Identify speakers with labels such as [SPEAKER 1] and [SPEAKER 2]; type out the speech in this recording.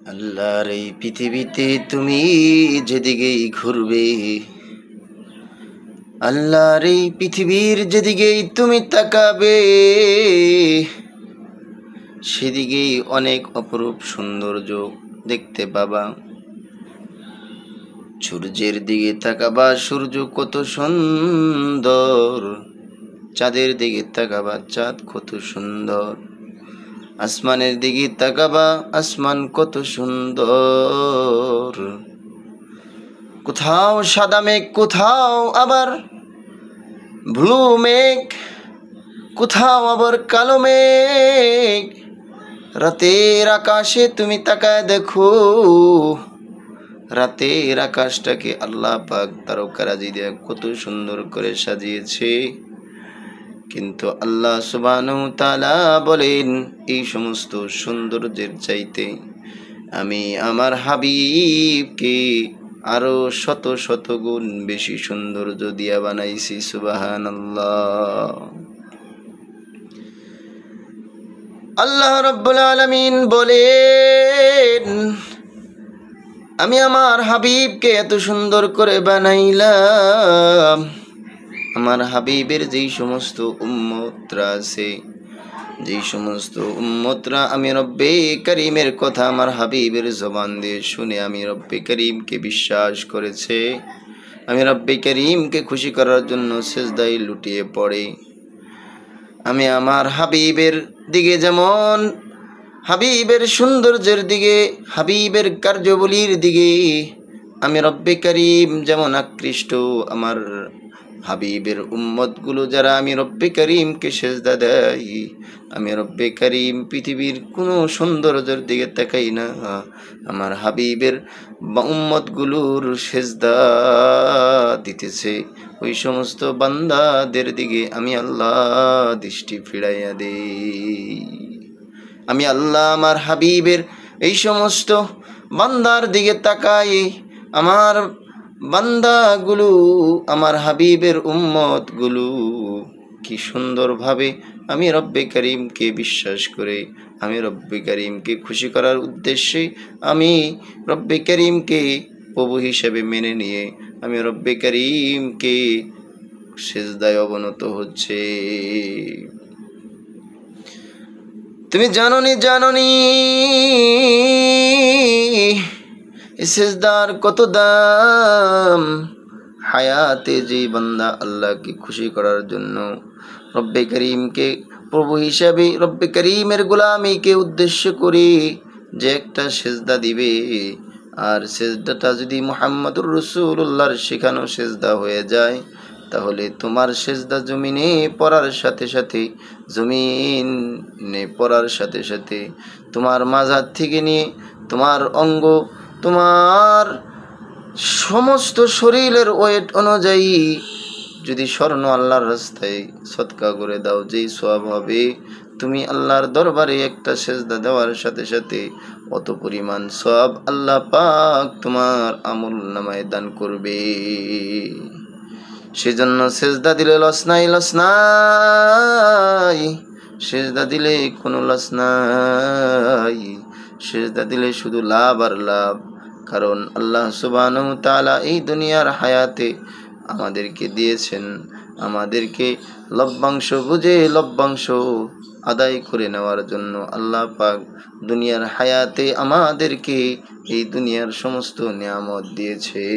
[SPEAKER 1] আল্লাহর এই পৃথিবীতে তুমি যেদিকেই ঘুরবে, আল্লাহর এই পৃথিবীর যেদিকেই তুমি তাকাবে, সেদিকেই অনেক অপরূপ সৌন্দর্য দেখতে পাবা। সূর্যের দিকে তাকাবা, সূর্য কত সুন্দর। চাঁদের দিকে তাকাবা, চাঁদ কত সুন্দর। আসমানের দিকে তাকাবা, আসমান কত সুন্দর। কোথাও সাদা মেঘ, কোথাও আবার ব্লু মেঘ, কোথাও আবার কালো মেঘ। রাতের আকাশে তুমি তাকায় দেখো, রাতের আকাশটাকে আল্লাহ পাক তারকারাজি দিয়ে কত সুন্দর করে সাজিয়েছে। কিন্তু আল্লাহ সুবহানাহু তাআলা বলেন, এই সমস্ত সৌন্দর্যের চাইতে আমি আমার হাবিবকে আরো শত শত গুণ বেশি সৌন্দর্য দিয়া বানাইছি। সুবহানাল্লাহ। আল্লাহ রাব্বুল আলামিন বলেন, আমি আমার হাবিবকে এত সুন্দর করে বানাইলাম। আমার হাবিবের যেই সমস্ত উম্মতরা আছে, যেই সমস্ত উম্মতরা আমি রব্বে করিমের কথা আমার হাবিবের জবান দিয়ে শুনে আমি রব্বে করিমকে বিশ্বাস করেছে, আমি রব্বে করিমকে খুশি করার জন্য সিজদায় লুটিয়ে পড়ে, আমি আমার হাবিবের দিকে যেমন হাবিবের সৌন্দর্যের দিকে, হাবিবের কার্যাবলীর দিকে আমি রব্বে করিম যেমন আকৃষ্ট, আমার হাবিবের উম্মতগুলো যারা আমি রব্বে করিমকে সেজদা দেয়, আমি রব্বে করিম পৃথিবীর কোনো সৌন্দর্যের দিকে তাকাই না, আমার হাবিবের উম্মতগুলোর সেজদা দিতেছে ওই সমস্ত বান্দাদের দিকে আমি আল্লাহ দৃষ্টি ফিরাইয়া দেই। আমি আল্লাহ আমার হাবিবের এই সমস্ত বান্দার দিকে তাকাই, আমার বান্দাগুলো, আমার হাবিবের উম্মতগুলো কি সুন্দরভাবে আমি রব্বে করিমকে বিশ্বাস করে, আমি রব্বে করিমকে খুশি করার উদ্দেশ্যে, আমি রব্বে করিমকে প্রভু হিসেবে মেনে নিয়ে আমি রব্বে করিমকে সিজদায় অবনত হচ্ছে। তুমি জানোনি সিজদার কত দাম। হায়াতে যে বান্দা আল্লাহকে খুশি করার জন্য রব্বে করিমকে প্রভু হিসাবে, রব্বে করিমের গোলামীকে উদ্দেশ্য করে যে একটা সিজদা দিবে, আর সিজদাটা যদি মুহাম্মদুর রাসূলুল্লাহর শেখানো সিজদা হয়ে যায়, তাহলে তোমার সিজদা জমিনে পড়ার সাথে সাথে, জমিনে পড়ার সাথে সাথে তোমার মাজার থেকে নিয়ে তোমার অঙ্গ, তোমার সমস্ত শরীরের ওয়েট অনুযায়ী যদি স্বর্ণ আল্লাহর রাস্তায় সদকা করে দাও, যেই সওয়াব হবে, তুমি আল্লাহর দরবারে একটা সেজদা দেওয়ার সাথে সাথে অত পরিমাণ সওয়াব আল্লাহ পাক তোমার আমল নামায় দান করবে। সেজন্য সেজদা দিলে লস নাই, লস নাই। সেজদা দিলে কোনো লস নাই, সেজদা দিলে শুধু লাভ আর লাভ। কারণ আল্লাহ সুবহানাহু তাআলা এই দুনিয়ার হায়াতে আমাদেরকে দিয়েছেন, আমাদেরকে লভ্যাংশ বুঝে লভ্যাংশ আদায় করে নেওয়ার জন্য আল্লাহ পাক দুনিয়ার হায়াতে আমাদেরকে এই দুনিয়ার সমস্ত নিয়ামত দিয়েছেন।